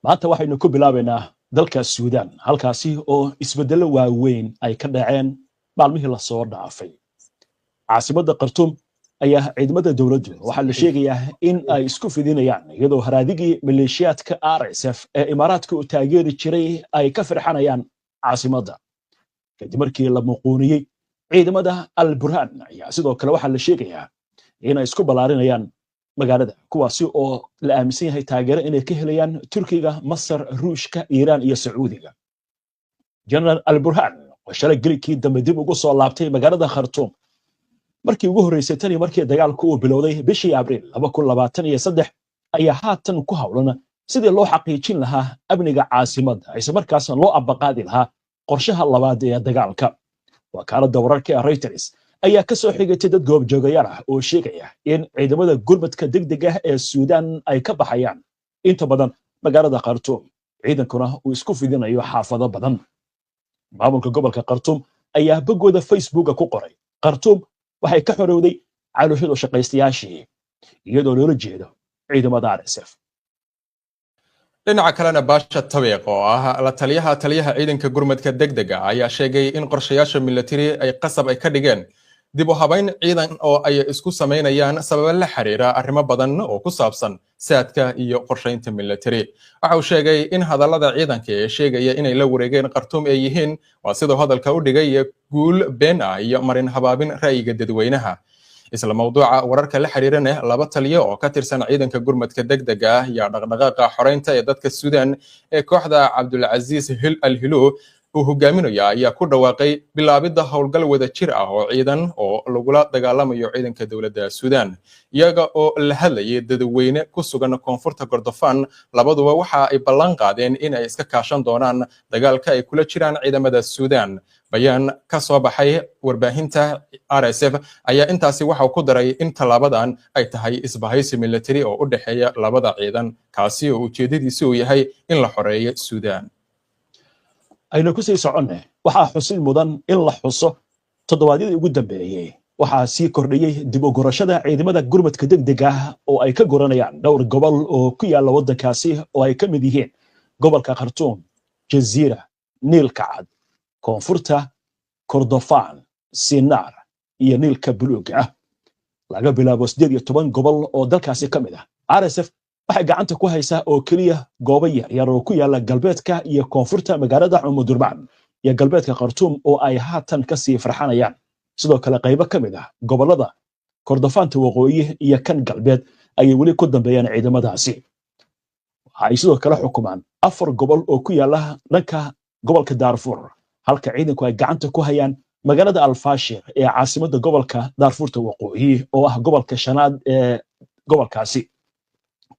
maanta waxaynu ku bilaabaynaa dalka Suudaan halkaasi oo isbedelo waaweyn ay ka dhaceen maalmihii la soo dhaafay caasimadda Khartoum ayaa ciidamada dawladdu waxa la sheegayaa in ay isku fidinayaan iyadoo haraadigii maleeshiyaadka RSF ee Imaaraadka u taageeri jiray ay ka firxanayaan caasimadda kadib markii la muquuniyay ciidamada Al-Burhan ayaa sidoo kale waxa la sheegayaa in ay isku balaarinayaan magaalada kuwaasi oo la aaminsan yahay taageero inay ka helayaan Turkiga, Masar, Ruushka, Iiraan iyo Sacuudiga. General Al-Burhan oo shalay galkii dambe dib ugu soo laabtay magaalada Khartoum markii ugu horeysay tan markii dagaalku uu bilowday bishii Abriil 2023 ayaa haatan ku hawlan sidii loo xaqiijin lahaa amniga caasimadda isla markaasna loo abaqaadi lahaa qorshaha labaad ee dagaalka. Wakaaladda wararka ee Reuters ayaa ka soo xigtay dad goobjoogayaal ah oo sheegaya in ciidamada gurmadka degdega ah ee Suudaan ay ka baxayaan inta badan magaalada Khartoum ciidankuna uu isku fidinayo xaafado badan. Maamulka gobolka Khartoum ayaa bogooda Facebook ku qoray Khartoum waxay ka xorowday caloosha shaqaystayaashii iyadoo loola jeedo ciidamada RSF. dhinaca kalena Baasha Taweeq oo ah la taliyaha ciidanka gurmadka degdega ayaa sheegay in qorshayaasha military ay qasab ay ka dhigeen dib u habayn ciidan oo ay isku sameynayaan sabab la xiriira arrimo badan oo ku saabsan saadka iyo qorshaynta military. Waxa uu sheegay in hadallada ciidanka ee sheegaya inay la wareegeen Khartoum ay yihiin waa sidoo hadalka u dhigay guul been ah iyo marin habaabin ra'yiga dadweynaha. isla mawduuca wararka la xiriirana laba taliye oo ka tirsan ciidanka gurmadka degdega ah iyo dhaqdhaqaaqa xoreynta ee dadka Suudaan ee kooxda Cabdulaziz Al-Hilo uu hogaaminayo ayaa ku dhawaaqay bilaabidda howlgal wada jir ah oo ciidan oo lagula dagaalamayo ciidanka dawladda Suudaan iyaga oo la hadlayay dadweyne ku sugan koonfurta Kordofan. Labaduba waxa ay ballan qaadeen in ay iska kaashan doonaan dagaalka ay kula jiraan ciidamada Suudaan. bayaan ka soo baxay warbaahinta RSF ayaa intaasi waxa uu ku daray in talaabadan ay tahay isbahaysi military oo u dhaxeeya labada ciidan kaasi oo ujeedadiisu uu yahay in la xoreeyo Suudaan. aynu ku sii soconne waxaa xusid mudan in la xuso toddobaadyadii ugu dambeeyay waxaa sii kordhiyay dib u gurashada ciidamada gurmadka degdega ah oo ay ka guranayaan dhowr gobol oo ku yaala waddankaasi oo ay ka mid yihiin gobolka Khartoum, Jazeera, Niilka Cad, koonfurta Kordofan, Sinaar iyo Niilka Buluuga ah. laga bilaabo 18 gobol oo dalkaasi ka mid ah. RSF waxay gacanta ku haysaa oo kaliya goobo yar oo ku yaala galbeedka iyo koonfurta magaalada Umudurman iyo galbeedka Khartoum oo ay haatan ka sii farxanayaan. sidoo kale qaybo ka mid ah gobolada Kordofanta waqooyi iyo kan galbeed ay wali ku dambeeyaan ciidamadaasi. waxay sidoo kale xukumaan 4 gobol oo ku yaala dhanka gobolka Darfur halka ciidanku ay gacanta ku hayaan magaalada Al-Fashir ee caasimadda gobolka Darfurta waqooyi oo ah gobolka shanaad ee gobolkaasi.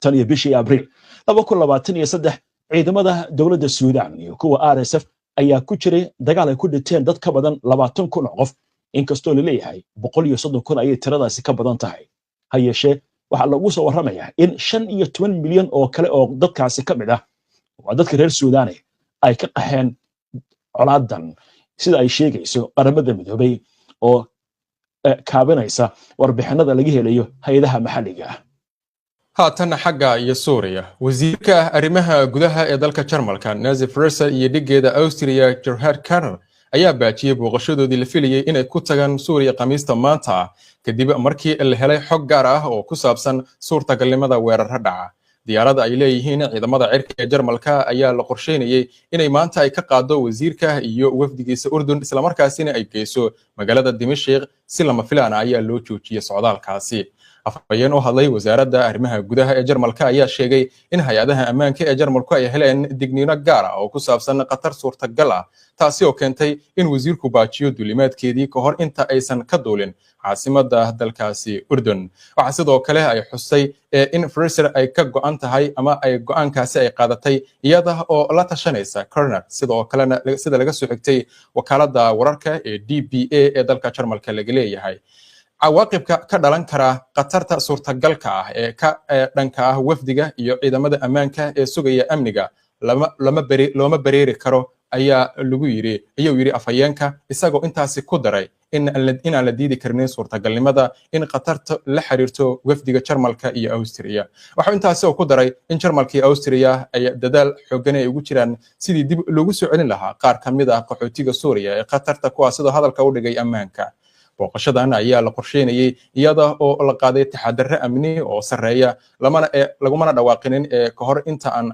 tan iyo bishii Abriil 2023 ciidamada dawladda Suudaan iyo kuwa RSF ayaa ku jiray dagaal ay ku dhinteen dad ka badan 20,000 qof inkastoo la leeyahay 130,000 ay tiradaasi ka badan tahay. ha yeeshee waxa lagu soo waramayaa in 15 milyan oo kale oo dadkaasi ka mid ah waa dadka reer Suudaan ay ka qaxeen colaadan sida ay sheegayso qaramada midoobay oo kaabinaysa warbixinada laga helayo hay'adaha maxalliga ah. haatan xagga iyo Suuriya wasiirka arrimaha gudaha ee dalka Jarmalka Nazif Resser iyo dhigeeda Austria Gerhard Karner ayaa baajiyay booqashadoodii la filayay inay ku tagaan Suuriya Khamiista maanta kadib markii la helay xog gaar ah oo ku saabsan suurtagalnimada weerar dhaca. diyaaradda ay leeyihiin ciidamada cirka ee Jarmalka ayaa la qorsheynayay inay maanta ay ka qaado wasiirka iyo wafdigiisa Urdun isla markaasina ay geyso magaalada Dimashq si lama filaan ayaa loo joojiyay socdaalkaasi. afhayeen oo hadlay wasaaradda arrimaha gudaha ee Jarmalka ayaa sheegay in hay'adaha ammaanka ee Jarmalku ay heleen digniino gaar ah oo ku saabsan khatar suurtagal ah taasi oo keentay in wasiirku baajiyo duulimaadkeedii ka hor inta aysan ka duulin caasimadda dalkaasi Urdun. waxa sidoo kale ay xusay in Fraser ay ka go'an tahay ama ay go'aankaasi ay qaadatay iyada oo la tashanaysa Karner sidoo kalena sida laga soo xigtay wakaaladda wararka ee DPA ee dalka Jarmalka laga leeyahay. cawaaqibka ka dhalan kara qatarta suurtagalka ah ee ka dhanka ah wafdiga iyo ciidamada ammaanka ee sugaya amniga looma bareeri karo ayuu yiri afhayeenka isagoo intaasi ku daray inaan la diidi karnin suurtagalnimada in qatarta la xiriirto wafdiga Jarmalka iyo Austria. Waxa intaasi ku daray in Jarmalka iyo Austria ay dadaal xooggan ay ugu jiraan sidii dib loogu soo celin lahaa qaar ka mid ah qaxootiga Suuriya ee qatarta kuwaas oo hadalka u dhigay ammaanka. booqashadan ayaa la qorsheynayay iyada oo la qaaday taxadarro amni oo sareeya lagumana dhawaaqinin ka hor inta aan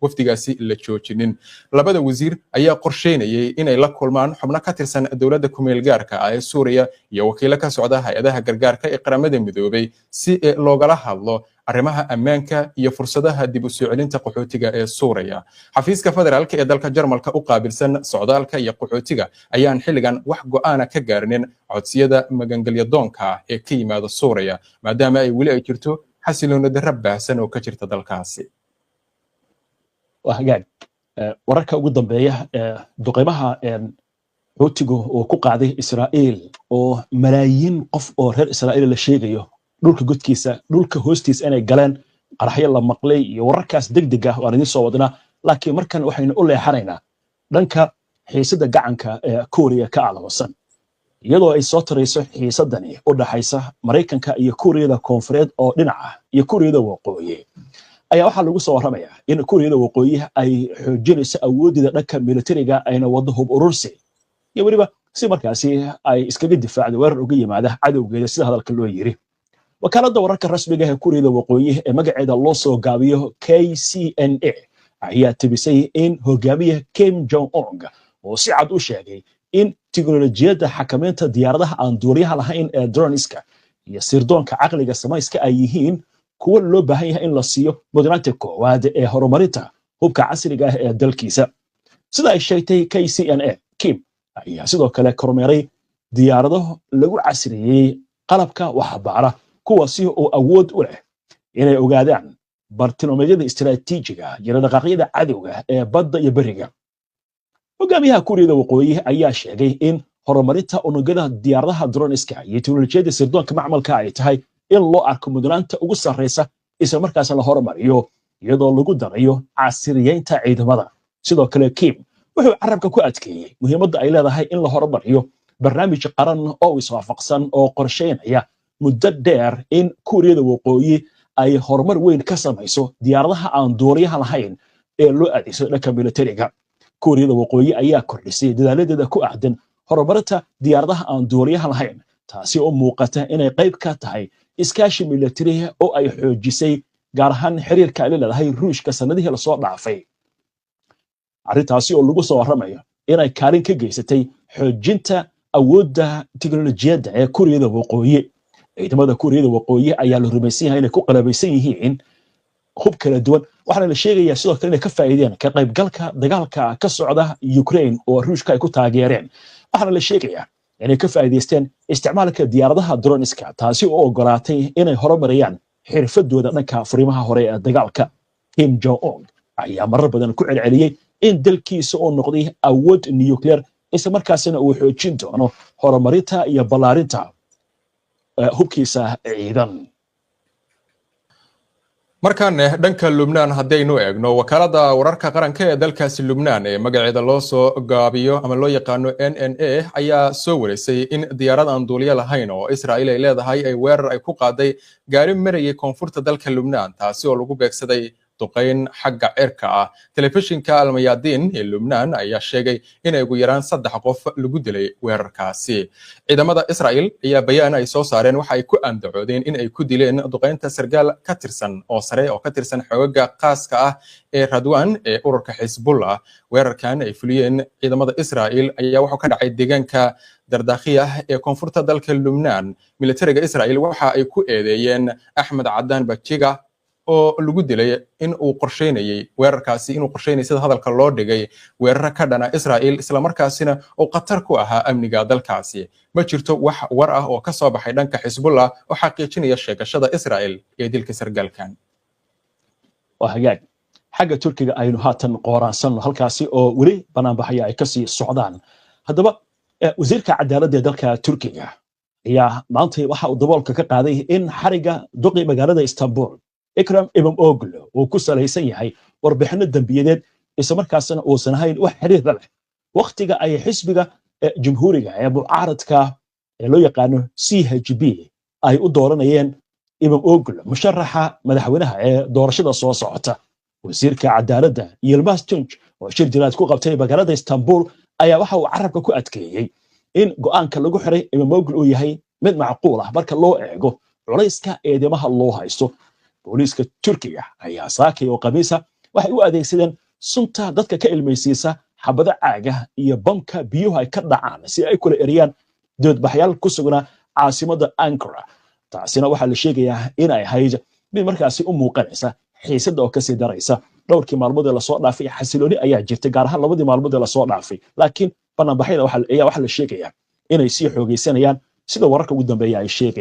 wafdigaasi la joojinin. Labada wasiir ayaa qorsheynayay inay la kulmaan xubno ka tirsan dowladda kumeel gaarka ah ee Suuriya iyo wakiilo ka socda hay'adaha gargaarka ee qaramada midoobay si loogala hadlo arrimaha ammaanka iyo fursadaha dib u soo celinta qaxootiga ee Suuriya. Xafiiska federaalka ee dalka Jarmalka u qaabilsan socdaalka iyo qaxootiga ayaan xilligan wax go'aan ka gaarinin codsiyada magangalyo doonka ee ka yimaada Suuriya maadaama ay weli ay jirto xasilooni darro baahsan oo ka jirta dalkaasi. وهجاج وركا ugu dambeeya duqeymaha Xuutigu oo ku qaaday Israa'iil oo malaayiin qof oo reer Israa'iil la sheegayo dhulka hoostiisa inay galeen qaraxyo la maqlay iyo wararkaas degdeg ah oo idin soo wadna laakiin markan waxaynu u leexanaynaa dhanka xiisada gacanka ee Kooriya ka alawsan iyadoo ay soo tarayso xiisadani u dhaxaysa Mareykanka iyo Kooriyada Koonfureed oo dhinaca iyo Kooriyada Waqooyi ayaa waxa lagu soo waramayaa in Kooriyada Waqooyi ay xoojinayso awoodida dhanka militariga ayna wado hub urursi iyo waliba si markaasi ay iskaga difaacdo weerar uga yimaada cadowgeeda sida hadalka loo yiri. wakaaladda wararka rasmiga ah ee Kooriyada Waqooyi ee magaceeda loo soo gaabiyo KCNA ayaa tibisay in hogaamiye Kim Jong Un oo si cad u sheegay in tiknoolajiyada xakamaynta diyaaradaha aan duuliyaha lahayn ee droneska iyo sirdoonka caqliga samayska ay yihiin kuwa loo baahan yahay in la siiyo mudnaanta koowaad ee horumarinta hubka casriga ah ee dalkiisa. sida ay sheegtay KCNA, Kim ayaa sidoo kale kormeeray diyaarado lagu casriyey qalabka waxbaara kuwaasi oo awood u leh inay ogaadaan bartilmaameedyada istiraatiijiga iyo dhaqaaqyada cadowga ee badda iyo bariga. hogaamiyaha Kooriyada Waqooyi ayaa sheegay in horumarinta unugyada diyaaradaha droneska iyo teknoolajiyada sirdoonka macmalka ay tahay in loo arko mudnaanta ugu sarreysa isla markaas la horumariyo iyadoo lagu darayo casriyeynta ciidamada. sidoo kale Kim wuxuu carabka ku adkeeyay muhiimadda ay leedahay in la horumariyo barnaamij qaran oo iswaafaqsan oo qorsheynaya muddo dheer in Kooriyada Waqooyi ay horumar weyn ka samayso diyaaradaha aan duuliyaha lahayn ee loo adeegsado dhanka militariga. Kooriyada Waqooyi ayaa kordhisay dadaaladeeda ku aadan horumarinta diyaaradaha aan duuliyaha lahayn taasi oo muuqata inay qayb ka tahay iskaashi militari oo ay xoojisay gaar ahaan xiriirka ay leedahay Ruushka sanadihii la soo dhaafay. arrintaasi oo lagu soo waramayo inay kaalin ka geysatay xoojinta awoodda tiknoolajiyada ee Kooriyada Waqooyi. ciidamada Kooriyada Waqooyi ayaa la rumaysan yahay inay ku qalabaysan yihiin hub kala duwan waxaana la sheegayaa sidoo kale inay ka faa'iideen ka qaybgalka dagaalka ka socda Ukraine oo Ruushka ay ku taageereen. waxaana la sheegayaa inay ka faa'iideysteen isticmaalka diyaaradaha droneska taasi oo ogolaatay inay horumariyaan xirfadooda dhanka furimaha hore ee dagaalka. Kim Jong Un ayaa marar badan ku celceliyay in dalkiisa oo noqday awood nuclear isla markaasina uu xoojin doono horumarinta iyo ballaarinta hubkiisa ciidan. markaan dhanka Lubnaan haddaynu eegno wakaaladda wararka qaranka ee dalkaasi Lubnaan ee magaceeda loo soo gaabiyo ama loo yaqaano NNA ayaa soo wareysay in diyaarad aan duuliye lahayn oo Israa'iil ay leedahay ay weerar ay ku qaaday gaari marayay koonfurta dalka Lubnaan taasi oo lagu beegsaday duqeyn xagga cirka ah. telefishinka Al-Mayadin ee Lubnaan ayaa sheegay in ugu yaraan 3 qof lagu dilay weerarkaasi. ciidamada Israa'iil ayaa bayaan ay soo saareen waxa ay ku andacoodeen in ay ku dileen duqeynta sargaal ka tirsan oo sare oo ka tirsan xoogagga qaaska ah ee Radwan ee ururka Hezbollah. weerarkan ay fuliyeen ciidamada Israa'iil ayaa wuxuu ka dhacay deegaanka Dardakhiya ee koonfurta dalka Lubnaan. militariga Israa'iil waxa ay ku eedeeyeen Ahmed Adan Bajiga oo lagu dilay in uu qorsheynayay weerarkaasi inuu qorsheynay sida hadalka loo dhigay weerar ka dhana Israa'iil isla markaasina oo qatar ku ahaa amniga dalkaasi. ma jirto wax war ah oo ka soo baxay dhanka Hezbollah oo xaqiijinaya sheegashada Israa'iil ee dilka sargaalkan. hagaag xagga Turkiga aynu haatan qoraansanno halkaasi oo weli banaanbaxaya ay ka sii socdaan. haddaba wasiirka cadaaladda ee dalka Turkiga ayaa maanta waxa uu daboolka ka qaaday in xariga duqi magaalada Istanbul Ekrem İmamoğlu uu ku salaysan yahay warbixino dambiyadeed isla markaasna uusan ahayn wax xiriir leh waqtiga ay xisbiga jamhuuriga ee mucaaradka ee loo yaqaano CHP ay u dooranayeen Imam Ogul musharaxa madaxweynaha ee doorashada soo socota. wasiirka cadaaladda Yilmaz Tunç oo shir jiraad ku qabtay magaalada Istanbul ayaa waxa uu carabka ku adkeeyay in go'aanka lagu xiray Imam Ogul uu yahay mid macquul ah marka loo eego culayska eedeymaha loo haysto. booliiska Turkiga ayaa saakay oo qamiisa waxay u adeegsadeen sunta dadka ka ilmaysiisa xabada caaga iyo bamka biyuhu ay ka dhacaan si ay kula eriyaan doodbaxyaal ku sugnaa caasimada Ankara. taasina waxaa la sheegayaa in ay ahayd mid markaasi u muuqanaysa xiisada oo kasii daraysa. dhowrkii maalmood ee lasoo dhaafay xasilooni ayaa jirtay gaar ahaan labadii maalmood ee lasoo dhaafay, laakiin bannaanbaxyada waxaa la sheegayaa inay sii xoogaysanayaan sida wararka ugu dambeeya ay sheegayaan.